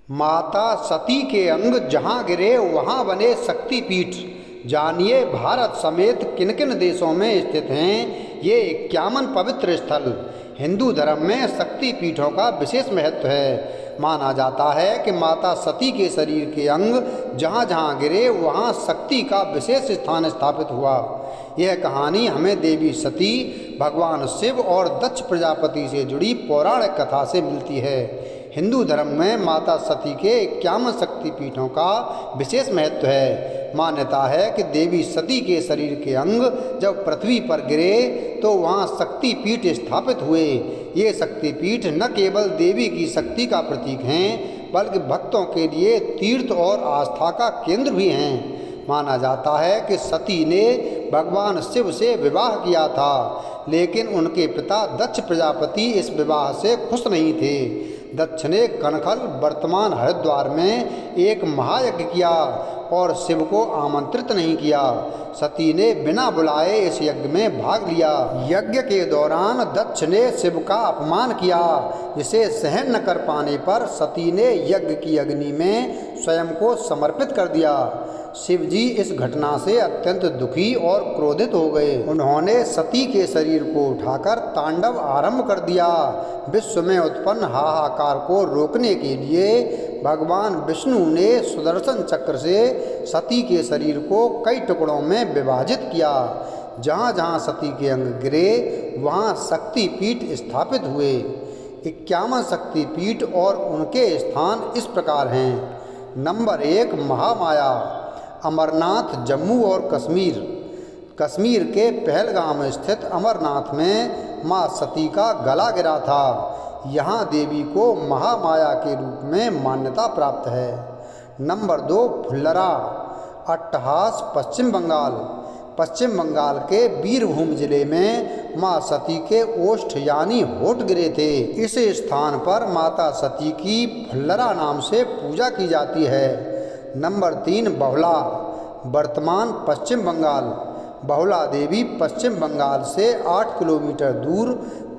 माता सती के अंग जहाँ गिरे वहाँ बने शक्तिपीठ। जानिए भारत समेत किन किन देशों में स्थित हैं ये 51 पवित्र स्थल। हिंदू धर्म में शक्तिपीठों का विशेष महत्व है। माना जाता है कि माता सती के शरीर के अंग जहाँ जहाँ गिरे वहाँ शक्ति का विशेष स्थान स्थापित हुआ। यह कहानी हमें देवी सती, भगवान शिव और दक्ष प्रजापति से जुड़ी पौराणिक कथा से मिलती है। हिंदू धर्म में माता सती के 51 शक्तिपीठों का विशेष महत्व है। मान्यता है कि देवी सती के शरीर के अंग जब पृथ्वी पर गिरे तो वहाँ शक्तिपीठ स्थापित हुए। ये शक्तिपीठ न केवल देवी की शक्ति का प्रतीक हैं बल्कि भक्तों के लिए तीर्थ और आस्था का केंद्र भी हैं। माना जाता है कि सती ने भगवान शिव से विवाह किया था, लेकिन उनके पिता दक्ष प्रजापति इस विवाह से खुश नहीं थे। दक्ष ने कनखल वर्तमान हरिद्वार में एक महायज्ञ किया और शिव को आमंत्रित नहीं किया। सती ने बिना बुलाए इस यज्ञ में भाग लिया। यज्ञ के दौरान दक्ष ने शिव का अपमान किया, जिसे सहन न कर पाने पर सती ने यज्ञ की अग्नि में स्वयं को समर्पित कर दिया। शिव जी इस घटना से अत्यंत दुखी और क्रोधित हो गए। उन्होंने सती के शरीर को उठाकर तांडव आरंभ कर दिया। विश्व में उत्पन्न हाहाकार को रोकने के लिए भगवान विष्णु ने सुदर्शन चक्र से सती के शरीर को कई टुकड़ों में विभाजित किया। जहाँ जहाँ सती के अंग गिरे वहाँ शक्तिपीठ स्थापित हुए। 51 शक्तिपीठ और उनके स्थान इस प्रकार हैं। नंबर 1, महामाया। अमरनाथ, जम्मू और कश्मीर। कश्मीर के पहलगाम स्थित अमरनाथ में माँ सती का गला गिरा था। यहाँ देवी को महामाया के रूप में मान्यता प्राप्त है। नंबर 2, फुल्लरा। अट्टहास, पश्चिम बंगाल। पश्चिम बंगाल के बीरभूम जिले में माँ सती के ओष्ठ यानी होठ गिरे थे। इस स्थान पर माता सती की फुल्लरा नाम से पूजा की जाती है। नंबर 3, बहुला। वर्तमान पश्चिम बंगाल। बहुला देवी पश्चिम बंगाल से 8 किलोमीटर दूर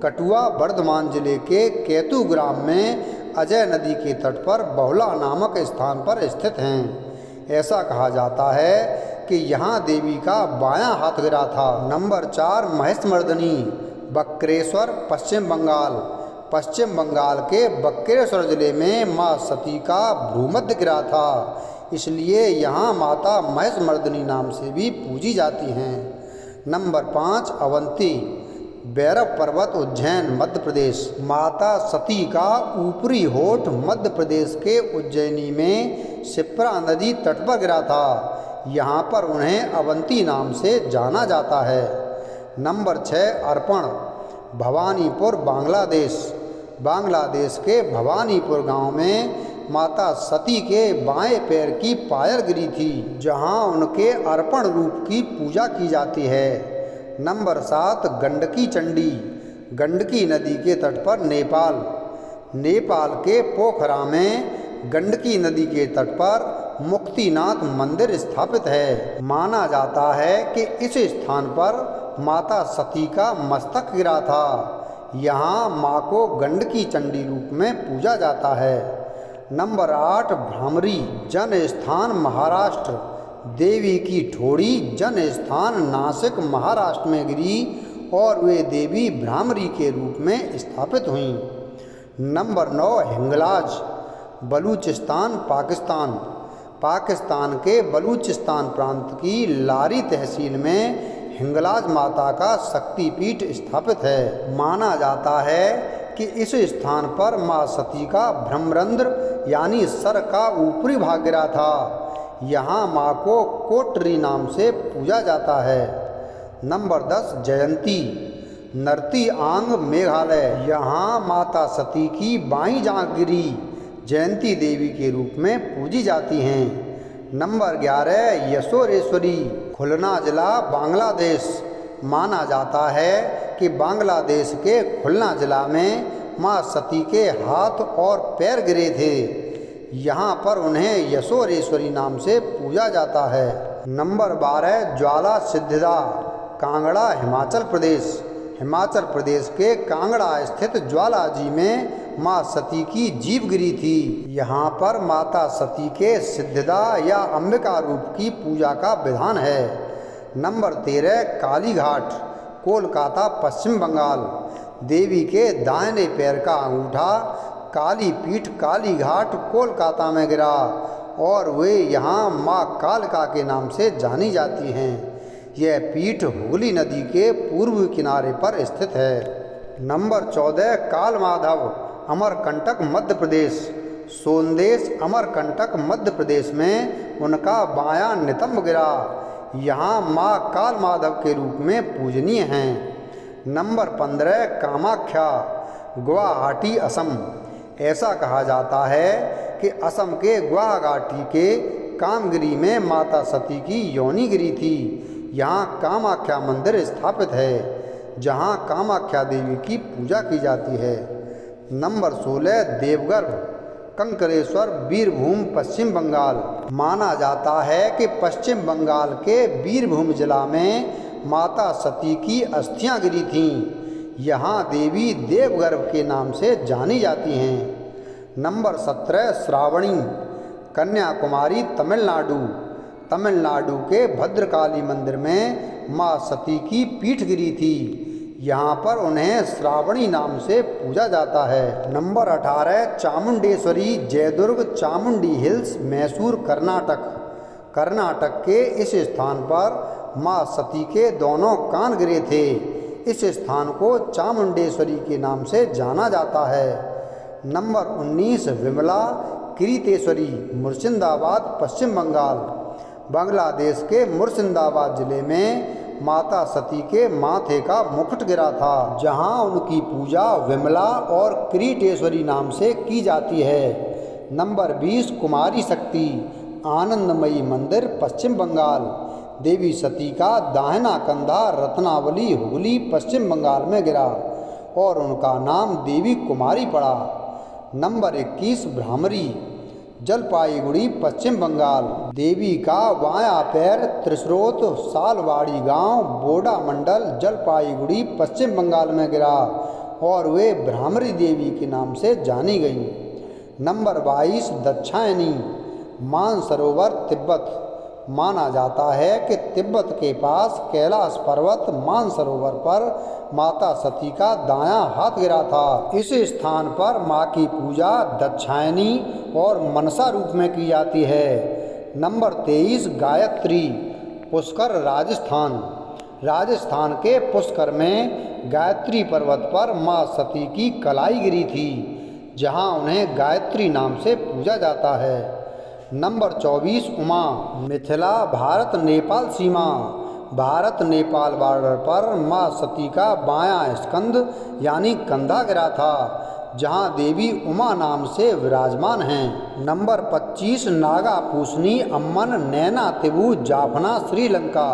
कठुआ वर्धमान जिले के केतु ग्राम में अजय नदी के तट पर बहुला नामक स्थान पर स्थित हैं। ऐसा कहा जाता है कि यहाँ देवी का बायां हाथ गिरा था। नंबर 4, महिषमर्दिनी। बक्रेश्वर, पश्चिम बंगाल। पश्चिम बंगाल के बक्रेश्वर जिले में माँ सती का भ्रूमध्य गिरा था, इसलिए यहाँ माता महिषमर्दिनी नाम से भी पूजी जाती हैं। नंबर 5, अवंती। भैरव पर्वत, उज्जैन, मध्य प्रदेश। माता सती का ऊपरी होठ मध्य प्रदेश के उज्जैनी में शिप्रा नदी तट पर गिरा था। यहाँ पर उन्हें अवंती नाम से जाना जाता है। नंबर 6, अर्पण। भवानीपुर, बांग्लादेश। बांग्लादेश के भवानीपुर गांव में माता सती के बाएं पैर की पायल गिरी थी, जहां उनके अर्पण रूप की पूजा की जाती है। नंबर 7, गंडकी चंडी। गंडकी नदी के तट पर नेपाल। नेपाल के पोखरा में गंडकी नदी के तट पर मुक्तिनाथ मंदिर स्थापित है। माना जाता है कि इस स्थान पर माता सती का मस्तक गिरा था। यहाँ माँ को गंडकी चंडी रूप में पूजा जाता है। नंबर 8, भ्रामरी। जन स्थान, महाराष्ट्र। देवी की ठोड़ी जन स्थान नासिक, महाराष्ट्र में गिरी और वे देवी भ्रामरी के रूप में स्थापित हुईं। नंबर 9, हिंगलाज। बलूचिस्तान, पाकिस्तान। पाकिस्तान के बलूचिस्तान प्रांत की लारी तहसील में हिंगलाज माता का शक्तिपीठ स्थापित है। माना जाता है कि इस स्थान पर माँ सती का ब्रह्मरंध्र यानी सर का ऊपरी भाग गिरा था। यहाँ माँ को कोटरी नाम से पूजा जाता है। नंबर 10, जयंती। नरती आंग, मेघालय। यहाँ माता सती की बाईं जांघ गिरी जयंती देवी के रूप में पूजी जाती हैं। नंबर 11, यशोरेश्वरी। खुलना जिला, बांग्लादेश। माना जाता है कि बांग्लादेश के खुलना जिला में माँ सती के हाथ और पैर गिरे थे। यहाँ पर उन्हें यशोरेश्वरी नाम से पूजा जाता है। नंबर 12, ज्वाला सिद्धिदा। कांगड़ा, हिमाचल प्रदेश। हिमाचल प्रदेश के कांगड़ा स्थित ज्वाला जी में माँ सती की जीभ गिरी थी। यहाँ पर माता सती के सिद्धिदा या अंबिका रूप की पूजा का विधान है। नंबर 13 काली घाट, कोलकाता, पश्चिम बंगाल। देवी के दाहिने पैर का अंगूठा काली पीठ काली घाट, कोलकाता में गिरा और वे यहाँ माँ कालिका के नाम से जानी जाती हैं। यह पीठ हुगली नदी के पूर्वी किनारे पर स्थित है। नंबर 14 कालमाधव, अमरकंटक, मध्य प्रदेश। सोनदेश, अमरकंटक, मध्य प्रदेश में उनका बायां नितंब गिरा। यहाँ माँ कालमाधव के रूप में पूजनीय हैं। नंबर 15 कामाख्या, गुवाहाटी, असम। ऐसा कहा जाता है कि असम के गुवाहाटी के कामगिरी में माता सती की योनि गिरी थी। यहाँ कामाख्या मंदिर स्थापित है, जहाँ कामाख्या देवी की पूजा की जाती है। नंबर 16 देवगर्भ, कंकरेश्वर, बीरभूम, पश्चिम बंगाल। माना जाता है कि पश्चिम बंगाल के बीरभूम जिला में माता सती की अस्थियां गिरी थीं। यहाँ देवी देवगर्भ के नाम से जानी जाती हैं। नंबर 17 श्रावणी, कन्याकुमारी, तमिलनाडु। तमिलनाडु के भद्रकाली मंदिर में माँ सती की पीठ गिरी थी। यहाँ पर उन्हें श्रावणी नाम से पूजा जाता है। Number 18 Chamundeshwari, Jaidurga, Chamundi hills, Mysore, Karnataka. कर्नाटक के इस स्थान पर माँ सती के दोनों कान गिरे थे। इस स्थान को चामुंडेश्वरी के नाम से जाना जाता है। नंबर 19 विमला, किरीटेश्वरी, मुर्शिदाबाद, पश्चिम बंगाल। बांग्लादेश के मुर्शिदाबाद जिले में माता सती के माथे का मुकुट गिरा था, जहां उनकी पूजा विमला और किरीटेश्वरी नाम से की जाती है। नंबर 20 कुमारी शक्ति, आनंदमयी मंदिर, पश्चिम बंगाल। देवी सती का दाहिना कंधा रत्नावली, हुगली, पश्चिम बंगाल में गिरा और उनका नाम देवी कुमारी पड़ा। नंबर 21 भ्रामरी, जलपाईगुड़ी, पश्चिम बंगाल। देवी का बायां पैर त्रिस्रोत, सालवाड़ी गांव, बोडा मंडल, जलपाईगुड़ी, पश्चिम बंगाल में गिरा और वे भ्रामरी देवी के नाम से जानी गई। नंबर 22 दाक्षायणी, मानसरोवर, तिब्बत। माना जाता है कि तिब्बत के पास कैलाश पर्वत मानसरोवर पर माता सती का दायां हाथ गिरा था। इस स्थान पर माँ की पूजा दाक्षायणी और मनसा रूप में की जाती है। नंबर 23 गायत्री, पुष्कर, राजस्थान। राजस्थान के पुष्कर में गायत्री पर्वत पर माँ सती की कलाई गिरी थी, जहाँ उन्हें गायत्री नाम से पूजा जाता है। नंबर 24 उमा, मिथिला, भारत नेपाल सीमा। भारत नेपाल बॉर्डर पर माँ सती का बायां स्कंद यानी कंधा गिरा था, जहां देवी उमा नाम से विराजमान हैं। नंबर 25 नागा पूसनी, अम्मन, नैना तिबू, जाफना, श्रीलंका।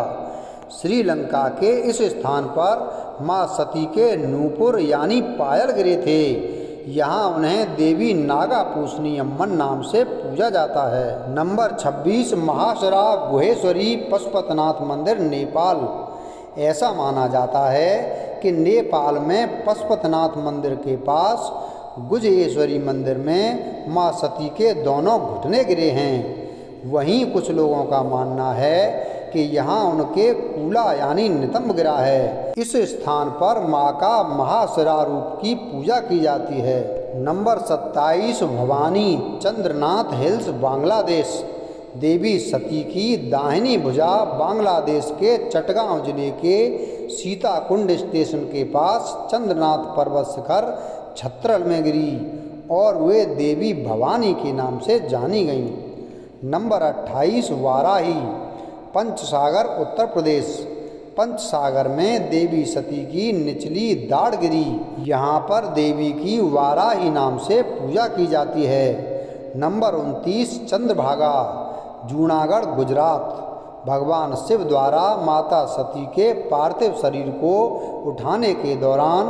श्रीलंका के इस स्थान पर माँ सती के नूपुर यानी पायल गिरे थे। यहाँ उन्हें देवी नागा पूसनी अम्मन नाम से पूजा जाता है। नंबर 26 महासरा गुहेश्वरी, पशुपतिनाथ मंदिर, नेपाल। ऐसा माना जाता है कि नेपाल में पशुपतिनाथ मंदिर के पास गुजेश्वरी मंदिर में माँ सती के दोनों घुटने गिरे हैं। वहीं कुछ लोगों का मानना है कि यहाँ उनके कूला यानी नितंब गिरा है। इस स्थान पर माँ का महाशिरा रूप की पूजा की जाती है। Number 27 Bhavani, Chandranath hills, Bangladesh. देवी सती की दाहिनी भुजा बांग्लादेश के चटगांव जिले के सीताकुंड स्टेशन के पास चंद्रनाथ पर्वत शिखर छत्रल में गिरी और वे देवी भवानी के नाम से जानी गईं। नंबर 28 वाराही, पंचसागर, उत्तर प्रदेश। पंचसागर में देवी सती की निचली दाढ़ गिरी। यहाँ पर देवी की वाराही नाम से पूजा की जाती है। नंबर 29 चंद्रभागा, जूनागढ़, गुजरात। भगवान शिव द्वारा माता सती के पार्थिव शरीर को उठाने के दौरान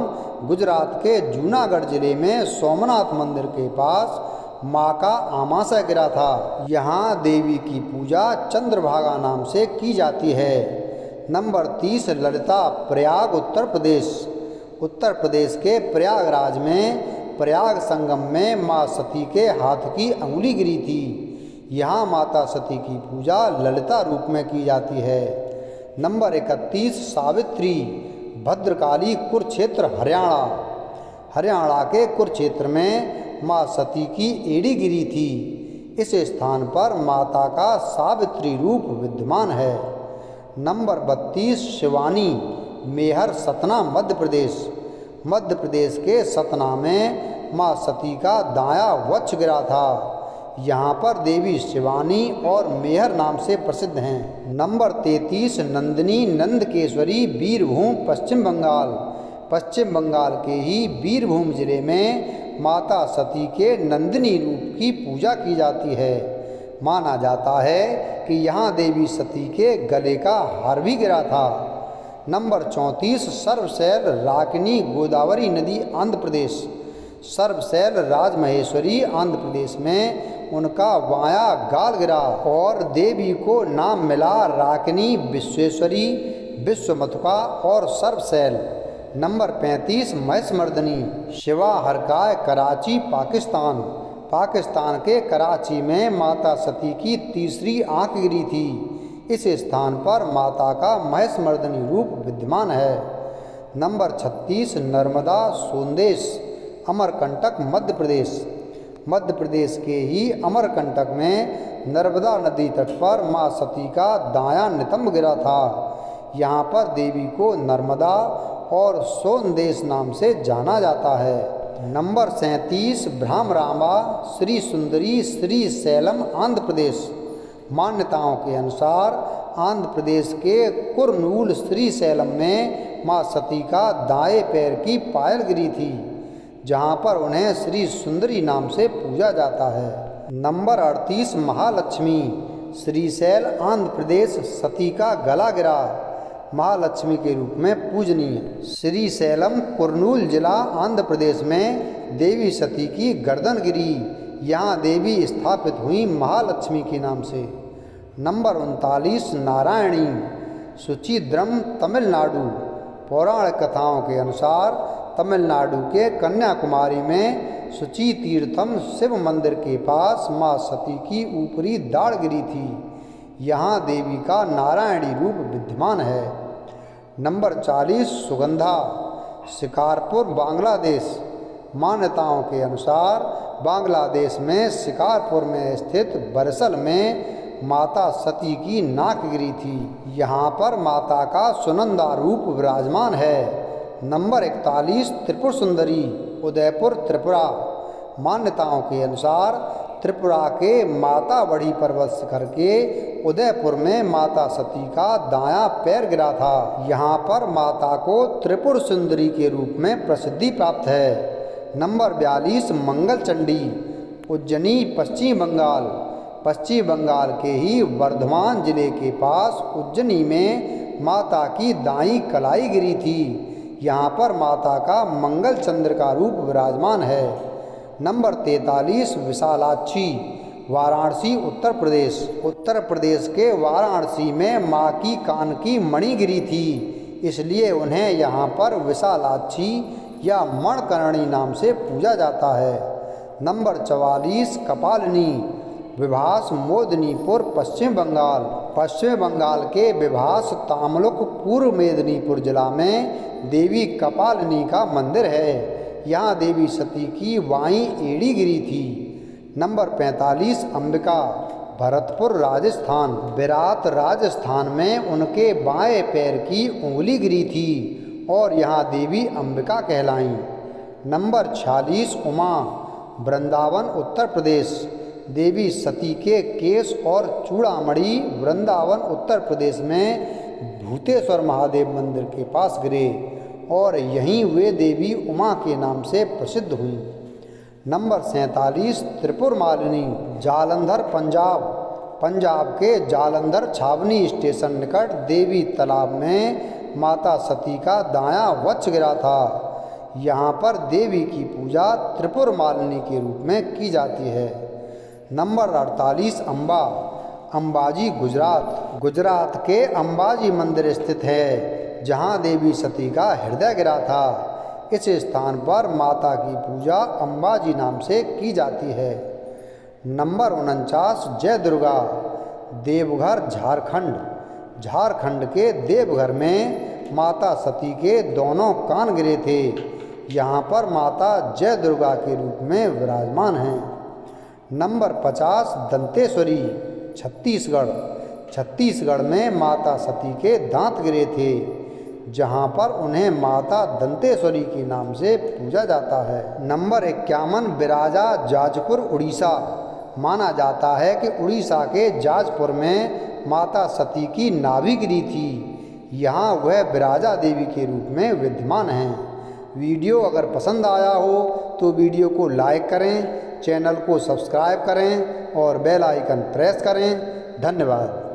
गुजरात के जूनागढ़ जिले में सोमनाथ मंदिर के पास माँ का आमाशय गिरा था। यहाँ देवी की पूजा चंद्रभागा नाम से की जाती है। नंबर 30 ललिता, प्रयाग, उत्तर प्रदेश। उत्तर प्रदेश के प्रयागराज में प्रयाग संगम में माँ सती के हाथ की अंगुली गिरी थी। यहाँ माता सती की पूजा ललिता रूप में की जाती है। नंबर 31 सावित्री, भद्रकाली, कुरुक्षेत्र, हरियाणा। हरियाणा के कुरुक्षेत्र में माँ सती की एड़ी गिरी थी। इस स्थान पर माता का सावित्री रूप विद्यमान है। नंबर 32 शिवानी, मेहर, सतना, मध्य प्रदेश। मध्य प्रदेश के सतना में माँ सती का दायां वक्ष गिरा था। यहाँ पर देवी शिवानी और मेहर नाम से प्रसिद्ध हैं। नंबर 33 नंदिनी, नंदकेश्वरी, बीरभूम, पश्चिम बंगाल। पश्चिम बंगाल के ही बीरभूम जिले में माता सती के नंदिनी रूप की पूजा की जाती है। माना जाता है कि यहाँ देवी सती के गले का हार भी गिरा था। नंबर 34 सर्वशैल, राकिनी, गोदावरी नदी, आंध्र प्रदेश। सर्वशैल राजमहेश्वरी आंध्र प्रदेश में उनका वाया गाल गिरा और देवी को नाम मिला राकिनी, विश्वेश्वरी, विश्वमथुका और सर्वशैल। नंबर 35 महिषमर्दिनी, शिवा हरकाय, कराची, पाकिस्तान। पाकिस्तान के कराची में माता सती की तीसरी आंख गिरी थी। इस स्थान पर माता का महिषमर्दिनी रूप विद्यमान है। नंबर 36 नर्मदा, सोंदेश, अमरकंटक, मध्य प्रदेश। मध्य प्रदेश के ही अमरकंटक में नर्मदा नदी तट पर माँ सती का दायां नितंब गिरा था। यहाँ पर देवी को नर्मदा और सोंदेश नाम से जाना जाता है। नंबर 37 भ्रामरांबा, श्री सुंदरी, श्री शैलम, आंध्र प्रदेश। मान्यताओं के अनुसार आंध्र प्रदेश के कुरनूल श्री शैलम में माँ सती का दाएं पैर की पायल गिरी थी, जहाँ पर उन्हें श्री सुंदरी नाम से पूजा जाता है। नंबर 38 महालक्ष्मी, श्रीशैल, आंध्र प्रदेश। सती का गला गिरा, महालक्ष्मी के रूप में पूजनीय। श्रीशैलम कुरनूल जिला, आंध्र प्रदेश में देवी सती की गर्दन गिरी। यहाँ देवी स्थापित हुई महालक्ष्मी के नाम से। नंबर 39 नारायणी, सुचिद्रम, तमिलनाडु। पौराणिक कथाओं के अनुसार तमिलनाडु के कन्याकुमारी में सुचि तीर्थम शिव मंदिर के पास माँ सती की ऊपरी दाढ़ गिरी थी। यहाँ देवी का नारायणी रूप विद्यमान है। नंबर 40 सुगंधा, शिकारपुर, बांग्लादेश। मान्यताओं के अनुसार बांग्लादेश में शिकारपुर में स्थित बरसल में माता सती की नाक गिरी थी। यहाँ पर माता का सुनंदा रूप विराजमान है। नंबर 41 त्रिपुर सुंदरी, उदयपुर, त्रिपुरा। मान्यताओं के अनुसार त्रिपुरा के माता बड़ी पर्वत शिखर के उदयपुर में माता सती का दायां पैर गिरा था। यहाँ पर माता को त्रिपुर सुंदरी के रूप में प्रसिद्धि प्राप्त है। नंबर 42 मंगल चंडी, उज्जैनी, पश्चिम बंगाल। पश्चिम बंगाल के ही वर्धमान जिले के पास उज्जैनी में माता की दाईं कलाई गिरी थी। यहाँ पर माता का मंगल चंद्र का रूप विराजमान है। नंबर 43 विशालाक्षी, वाराणसी, उत्तर प्रदेश। उत्तर प्रदेश के वाराणसी में माँ की कान की मणि गिरी थी, इसलिए उन्हें यहाँ पर विशालाक्षी या मणकर्णी नाम से पूजा जाता है। नंबर 44 कपालिनी, विभास, मोदनीपुर, पश्चिम बंगाल। पश्चिम बंगाल के विभास तामलुक, पूर्व मेदिनीपुर जिला में देवी कपालिनी का मंदिर है। यहाँ देवी सती की वाई एड़ी गिरी थी। नंबर 45 अंबिका, भरतपुर, राजस्थान। विराट, राजस्थान में उनके बाएं पैर की उंगली गिरी थी और यहाँ देवी अंबिका कहलाईं। नंबर 46 उमा, वृंदावन, उत्तर प्रदेश। देवी सती के केश और चूड़ामणि वृंदावन, उत्तर प्रदेश में भूतेश्वर महादेव मंदिर के पास गिरे और यहीं वे देवी उमा के नाम से प्रसिद्ध हुईं। नंबर 47 त्रिपुर मालिनी, जालंधर, पंजाब। पंजाब के जालंधर छावनी स्टेशन निकट देवी तालाब में माता सती का दायां वक्ष गिरा था। यहाँ पर देवी की पूजा त्रिपुर मालिनी के रूप में की जाती है। नंबर 48 अंबा, अंबाजी, गुजरात। गुजरात के अंबाजी मंदिर स्थित है, जहाँ देवी सती का हृदय गिरा था। इस स्थान पर माता की पूजा अंबाजी नाम से की जाती है। नंबर 49 जय दुर्गा, देवघर झारखंड। झारखंड के देवघर में माता सती के दोनों कान गिरे थे। यहाँ पर माता जय दुर्गा के रूप में विराजमान हैं। नंबर 50 दंतेश्वरी, छत्तीसगढ़। छत्तीसगढ़ में माता सती के दांत गिरे थे, जहाँ पर उन्हें माता दंतेश्वरी के नाम से पूजा जाता है। नंबर 51 बिराजा, जाजपुर, उड़ीसा। माना जाता है कि उड़ीसा के जाजपुर में माता सती की नाभि गिरी थी। यहाँ वह बिराजा देवी के रूप में विद्यमान हैं। वीडियो अगर पसंद आया हो तो वीडियो को लाइक करें, चैनल को सब्सक्राइब करें और बेल आइकन प्रेस करें। धन्यवाद।